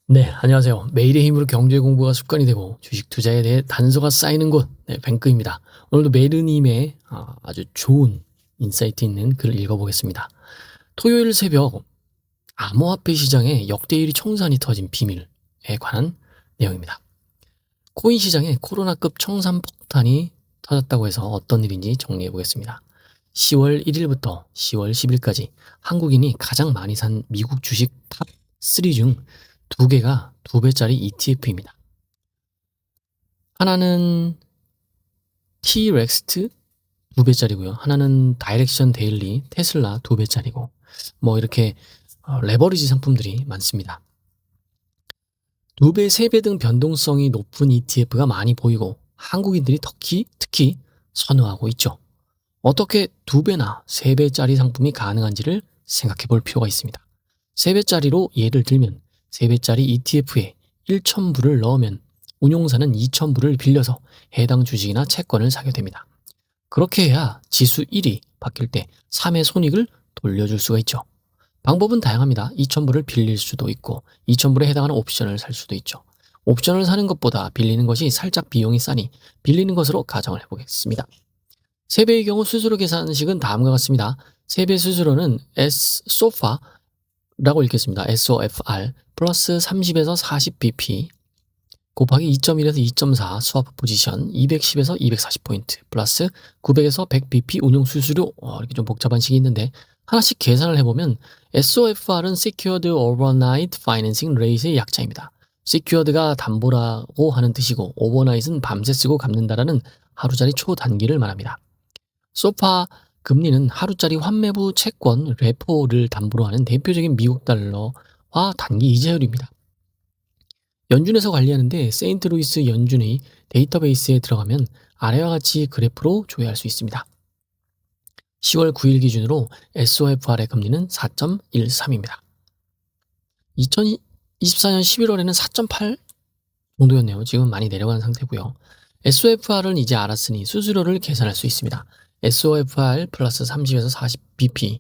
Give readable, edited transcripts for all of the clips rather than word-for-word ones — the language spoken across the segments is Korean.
네, 안녕하세요. 매일의 힘으로 경제 공부가 습관이 되고 주식 투자에 대해 단서가 쌓이는 곳, 뱅크입니다. 오늘도 메르님의 아주 좋은 인사이트 있는 글을 읽어보겠습니다. 토요일 새벽 암호화폐 시장에 역대일이 청산이 터진 비밀에 관한 내용입니다. 코인 시장에 코로나급 청산 폭탄이 터졌다고 해서 어떤 일인지 정리해보겠습니다. 10월 1일부터 10월 10일까지 한국인이 가장 많이 산 미국 주식 탑 3 중 2개가 2배짜리 ETF입니다. 하나는 T-렉스트 2배짜리고요. 하나는 다이렉션 데일리 테슬라 2배짜리고 뭐 이렇게 레버리지 상품들이 많습니다. 2배, 3배 등 변동성이 높은 ETF가 많이 보이고 한국인들이 특히 선호하고 있죠. 어떻게 2배나 3배짜리 상품이 가능한지를 생각해 볼 필요가 있습니다. 3배짜리로 예를 들면 3배짜리 ETF에 1,000불을 넣으면 운용사는 2,000불을 빌려서 해당 주식이나 채권을 사게 됩니다. 그렇게 해야 지수 1이 바뀔 때 3의 손익을 돌려줄 수가 있죠. 방법은 다양합니다. 2,000불을 빌릴 수도 있고 2,000불에 해당하는 옵션을 살 수도 있죠. 옵션을 사는 것보다 빌리는 것이 살짝 비용이 싸니 빌리는 것으로 가정을 해보겠습니다. 3배의 경우 수수료 계산식은 다음과 같습니다. 3배 수수료는 SOFR라고 읽겠습니다. SOFR 플러스 30에서 40bp 곱하기 2.1에서 2.4 스와프 포지션 210에서 240포인트 플러스 900에서 100bp 운용 수수료 이렇게 좀 복잡한 식이 있는데 하나씩 계산을 해보면 SOFR은 Secured Overnight Financing Rate의 약자입니다. Secured가 담보라고 하는 뜻이고 Overnight은 밤새 쓰고 갚는다라는 하루짜리 초단기를 말합니다. SOFR 금리는 하루짜리 환매부 채권 레포를 담보로 하는 대표적인 미국 달러화 단기 이자율입니다. 연준에서 관리하는데 세인트루이스 연준의 데이터베이스에 들어가면 아래와 같이 그래프로 조회할 수 있습니다. 10월 9일 기준으로 SOFR의 금리는 4.13입니다. 2024년 11월에는 4.8 정도였네요. 지금 많이 내려가는 상태고요. SOFR은 이제 알았으니 수수료를 계산할 수 있습니다. SOFR 플러스 30에서 40bp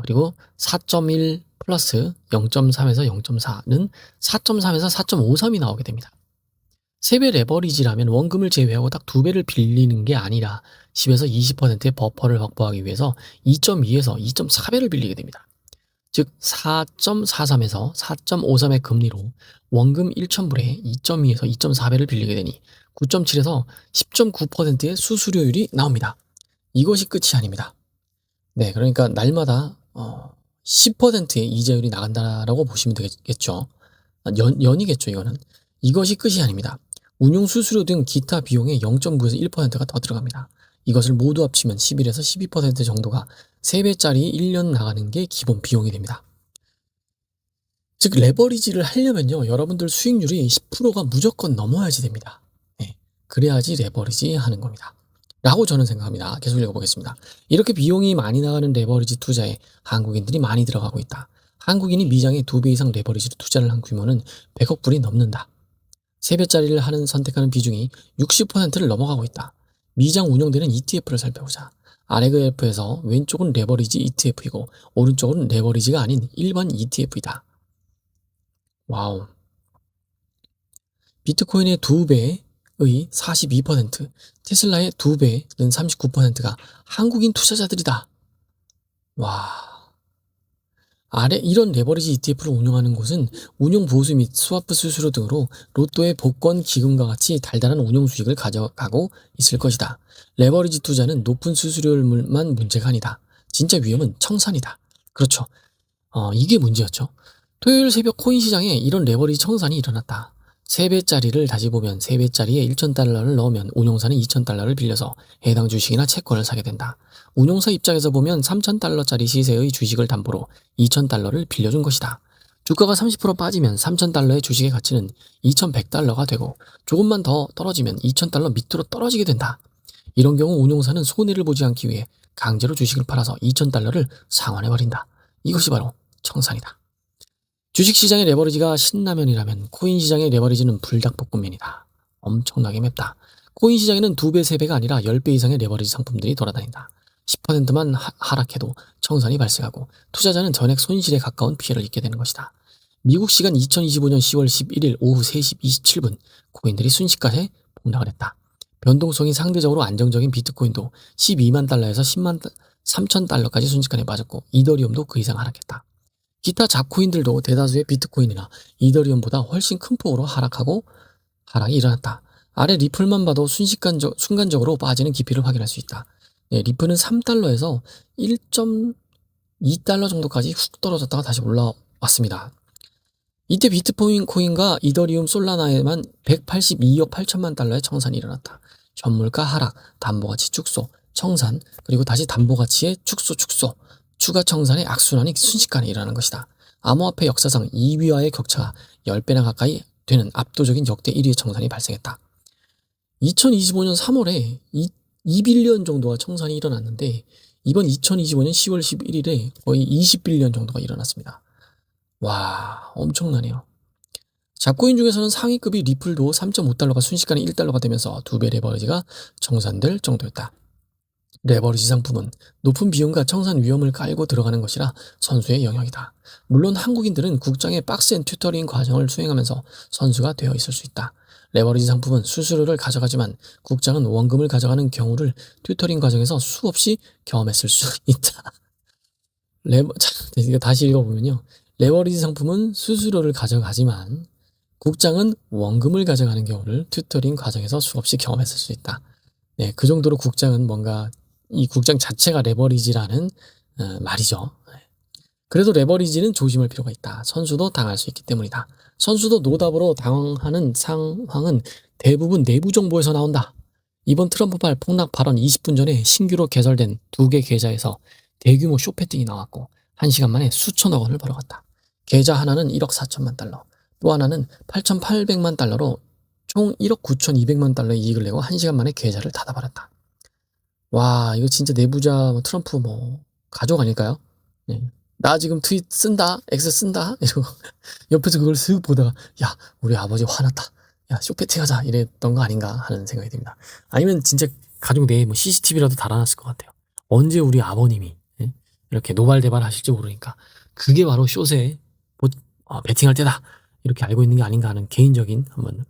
그리고 4.1 플러스 0.3에서 0.4는 4.3에서 4.53이 나오게 됩니다. 3배 레버리지라면 원금을 제외하고 딱 2배를 빌리는 게 아니라 10에서 20%의 버퍼를 확보하기 위해서 2.2에서 2.4배를 빌리게 됩니다. 즉 4.43에서 4.53의 금리로 원금 1,000불에 2.2에서 2.4배를 빌리게 되니 9.7에서 10.9%의 수수료율이 나옵니다. 이것이 끝이 아닙니다. 네, 그러니까 날마다 10%의 이자율이 나간다라고 보시면 되겠죠. 연이겠죠, 이거는. 이것이 끝이 아닙니다. 운용 수수료 등 기타 비용의 0.9에서 1%가 더 들어갑니다. 이것을 모두 합치면 11에서 12% 정도가 3배짜리 1년 나가는 게 기본 비용이 됩니다. 즉 레버리지를 하려면요, 여러분들 수익률이 10%가 무조건 넘어야지 됩니다. 네, 그래야지 레버리지 하는 겁니다. 라고 저는 생각합니다. 계속 읽어보겠습니다. 이렇게 비용이 많이 나가는 레버리지 투자에 한국인들이 많이 들어가고 있다. 한국인이 미장에 2배 이상 레버리지로 투자를 한 규모는 100억 불이 넘는다. 3배짜리를 하는 선택하는 비중이 60%를 넘어가고 있다. 미장 운영되는 ETF를 살펴보자. 아래 그래프에서 왼쪽은 레버리지 ETF이고 오른쪽은 레버리지가 아닌 일반 ETF이다. 와우. 비트코인의 2배의 42%, 테슬라의 2배는 39%가 한국인 투자자들이다. 와. 아래 이런 레버리지 ETF를 운영하는 곳은 운용 보수 및 스와프 수수료 등으로 로또의 복권 기금과 같이 달달한 운용 수익을 가져가고 있을 것이다. 레버리지 투자는 높은 수수료율만 문제가 아니다. 진짜 위험은 청산이다. 그렇죠. 이게 문제였죠. 토요일 새벽 코인 시장에 이런 레버리지 청산이 일어났다. 3배짜리를 다시 보면 3배짜리에 1,000달러를 넣으면 운용사는 2,000달러를 빌려서 해당 주식이나 채권을 사게 된다. 운용사 입장에서 보면 3,000달러짜리 시세의 주식을 담보로 2,000달러를 빌려준 것이다. 주가가 30% 빠지면 3,000달러의 주식의 가치는 2,100달러가 되고 조금만 더 떨어지면 2,000달러 밑으로 떨어지게 된다. 이런 경우 운용사는 손해를 보지 않기 위해 강제로 주식을 팔아서 2,000달러를 상환해버린다. 이것이 바로 청산이다. 주식시장의 레버리지가 신라면이라면 코인 시장의 레버리지는 불닭볶음면이다. 엄청나게 맵다. 코인 시장에는 2배, 3배가 아니라 10배 이상의 레버리지 상품들이 돌아다닌다. 10%만 하락해도 청산이 발생하고 투자자는 전액 손실에 가까운 피해를 입게 되는 것이다. 미국 시간 2025년 10월 11일 오후 3시 27분 코인들이 순식간에 폭락을 했다. 변동성이 상대적으로 안정적인 비트코인도 12만 달러에서 10만 3천 달러까지 순식간에 빠졌고 이더리움도 그 이상 하락했다. 기타 잡코인들도 대다수의 비트코인이나 이더리움보다 훨씬 큰 폭으로 하락이 일어났다. 아래 리플만 봐도 순간적으로 빠지는 깊이를 확인할 수 있다. 네, 리플은 3달러에서 1.2달러 정도까지 훅 떨어졌다가 다시 올라왔습니다. 이때 비트코인과 이더리움 솔라나에만 182억 8천만 달러의 청산이 일어났다. 현물가 하락, 담보가치 축소, 청산, 그리고 다시 담보가치의 축소, 추가 청산의 악순환이 순식간에 일어나는 것이다. 암호화폐 역사상 2위와의 격차가 10배나 가까이 되는 압도적인 역대 1위의 청산이 발생했다. 2025년 3월에 2빌리언 정도가 청산이 일어났는데 이번 2025년 10월 11일에 거의 20빌리언 정도가 일어났습니다. 와, 엄청나네요. 잡코인 중에서는 상위급이 리플도 3.5달러가 순식간에 1달러가 되면서 2배 레버리지가 청산될 정도였다. 레버리지 상품은 높은 비용과 청산 위험을 깔고 들어가는 것이라 선수의 영역이다. 물론 한국인들은 국장의 빡센 튜터링 과정을 수행하면서 선수가 되어 있을 수 있다. 레버리지 상품은 수수료를 가져가지만 국장은 원금을 가져가는 경우를 튜터링 과정에서 수없이 경험했을 수 있다. 다시 읽어보면요. 레버리지 상품은 수수료를 가져가지만 국장은 원금을 가져가는 경우를 튜터링 과정에서 수없이 경험했을 수 있다. 네, 그 정도로 국장은 뭔가 이 국장 자체가 레버리지라는 말이죠. 그래도 레버리지는 조심할 필요가 있다. 선수도 당할 수 있기 때문이다. 선수도 노답으로 당황하는 상황은 대부분 내부 정보에서 나온다. 이번 트럼프발 폭락 발언 20분 전에 신규로 개설된 2개 계좌에서 대규모 쇼패팅이 나왔고 1시간 만에 수천억 원을 벌어갔다. 계좌 하나는 1억 4천만 달러, 또 하나는 8,800만 달러로 총 1억 9,200만 달러의 이익을 내고 1시간 만에 계좌를 닫아버렸다. 와, 이거 진짜 내부자 트럼프 가족 아닐까요? 네. 나 지금 트윗 쓴다, X 쓴다 이러고 옆에서 그걸 쓱 보다가 야, 우리 아버지 화났다, 야, 쇼패팅 하자 이랬던 거 아닌가 하는 생각이 듭니다. 아니면 진짜 가족 내에 CCTV라도 달아놨을 것 같아요. 언제 우리 아버님이 이렇게 노발대발 하실지 모르니까 그게 바로 숏에 베팅할 때다 이렇게 알고 있는 게 아닌가 하는 개인적인 한번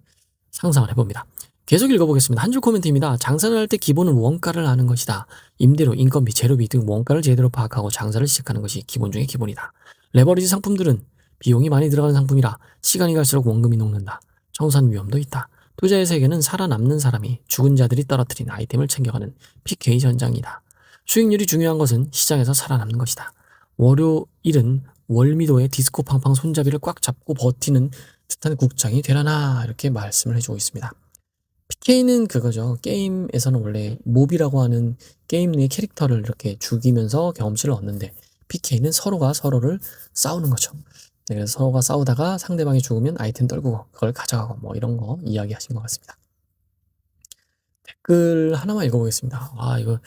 상상을 해봅니다. 계속 읽어보겠습니다. 한 줄 코멘트입니다. 장사를 할 때 기본은 원가를 아는 것이다. 임대료, 인건비, 재료비 등 원가를 제대로 파악하고 장사를 시작하는 것이 기본 중의 기본이다. 레버리지 상품들은 비용이 많이 들어가는 상품이라 시간이 갈수록 원금이 녹는다. 청산 위험도 있다. 투자의 세계는 살아남는 사람이 죽은 자들이 떨어뜨린 아이템을 챙겨가는 PK 전장이다. 수익률이 중요한 것은 시장에서 살아남는 것이다. 월요일은 월미도의 디스코 팡팡 손잡이를 꽉 잡고 버티는 듯한 국장이 되라나 이렇게 말씀을 해주고 있습니다. PK는 그거죠. 게임에서는 원래 몹이라고 하는 게임 내 캐릭터를 이렇게 죽이면서 경험치를 얻는데 PK는 서로가 서로를 싸우는 거죠. 네, 그래서 서로가 싸우다가 상대방이 죽으면 아이템 떨구고 그걸 가져가고 이런 거 이야기하신 것 같습니다. 댓글 하나만 읽어보겠습니다. 아, 이거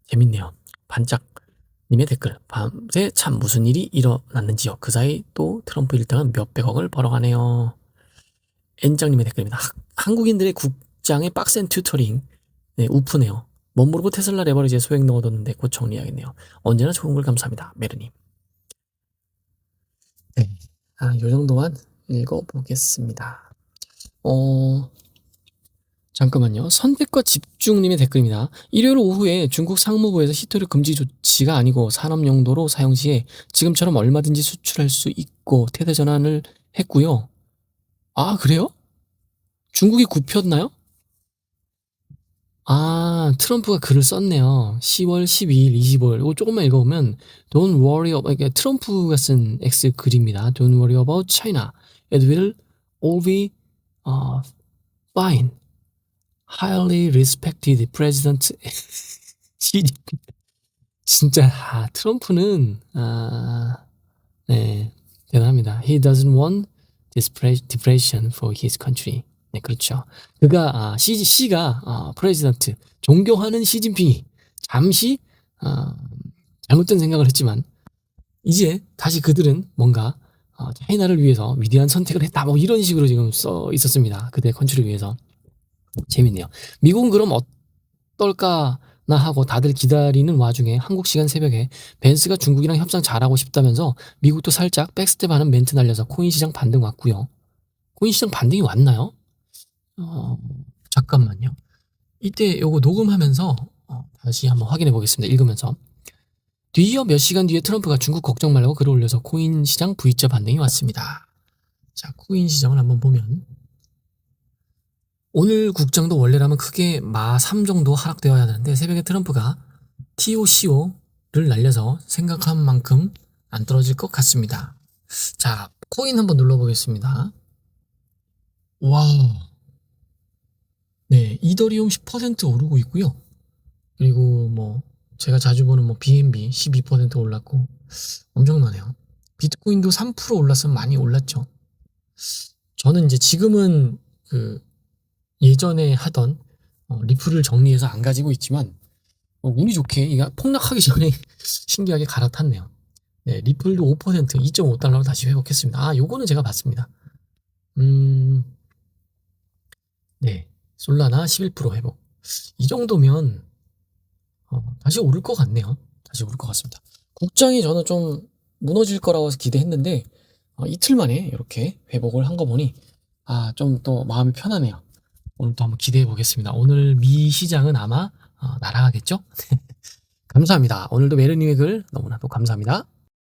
재밌네요. 반짝님의 댓글. 밤새 참 무슨 일이 일어났는지요. 그 사이 또 트럼프 일당은 몇백억을 벌어가네요. N장님의 댓글입니다. 한국인들의 국장의 빡센 튜터링. 네, 우프네요. 멋 모르고 테슬라 레버리지에 소액 넣어뒀는데 곧 정리해야겠네요. 언제나 좋은 걸 감사합니다. 메르님. 네. 요 정도만 읽어보겠습니다. 잠깐만요. 선택과 집중님의 댓글입니다. 일요일 오후에 중국 상무부에서 히토류 금지 조치가 아니고 산업 용도로 사용 시에 지금처럼 얼마든지 수출할 수 있고 태세 전환을 했고요. 아, 그래요? 중국이 굽혔나요? 아, 트럼프가 글을 썼네요. 10월 12일, 25일. 이거 조금만 읽어보면 Don't worry about, 그러니까 트럼프가 쓴 X 글입니다. Don't worry about China. It will all be fine. Highly respected President Xi Jinping. 진짜 트럼프는 네, 대단합니다. He doesn't want depression for his country. 네, 그렇죠. 그가 X가 프레지던트 존경하는 시진핑이 잠시 잘못된 생각을 했지만 이제 다시 그들은 뭔가 차이나를 위해서 위대한 선택을 했다. 이런 식으로 지금 써 있었습니다. 그들의 컨트리를 위해서. 재밌네요. 미국은 그럼 어떨까 하고 다들 기다리는 와중에 한국 시간 새벽에 벤츠가 중국이랑 협상 잘하고 싶다면서 미국도 살짝 백스텝하는 멘트 날려서 코인 시장 반등 왔고요. 코인 시장 반등이 왔나요? 잠깐만요. 이때 요거 녹음하면서 다시 한번 확인해 보겠습니다. 읽으면서. 뒤이어 몇 시간 뒤에 트럼프가 중국 걱정 말라고 글을 올려서 코인 시장 V자 반등이 왔습니다. 자, 코인 시장을 한번 보면 오늘 국장도 원래라면 크게 마 3 정도 하락되어야 하는데 새벽에 트럼프가 TOCO를 날려서 생각한 만큼 안 떨어질 것 같습니다. 자, 코인 한번 눌러보겠습니다. 와, 네, 이더리움 10% 오르고 있고요. 그리고 뭐 제가 자주 보는 뭐 BNB 12% 올랐고 엄청나네요. 비트코인도 3% 올랐으면 많이 올랐죠. 저는 이제 지금은 그 예전에 하던 리플을 정리해서 안 가지고 있지만 운이 좋게 이가 폭락하기 전에 신기하게 갈아탔네요. 네, 리플도 5% 2.5달러로 다시 회복했습니다. 아, 요거는 제가 봤습니다. 네, 솔라나 11% 회복. 이 정도면 다시 오를 것 같네요. 다시 오를 것 같습니다. 국장이 저는 좀 무너질 거라고 기대했는데 이틀 만에 이렇게 회복을 한 거 보니 좀 또 마음이 편하네요. 오늘 또 한번 기대해 보겠습니다. 오늘 미 시장은 아마 날아가겠죠? 감사합니다. 오늘도 메르님의 글 너무나도 감사합니다.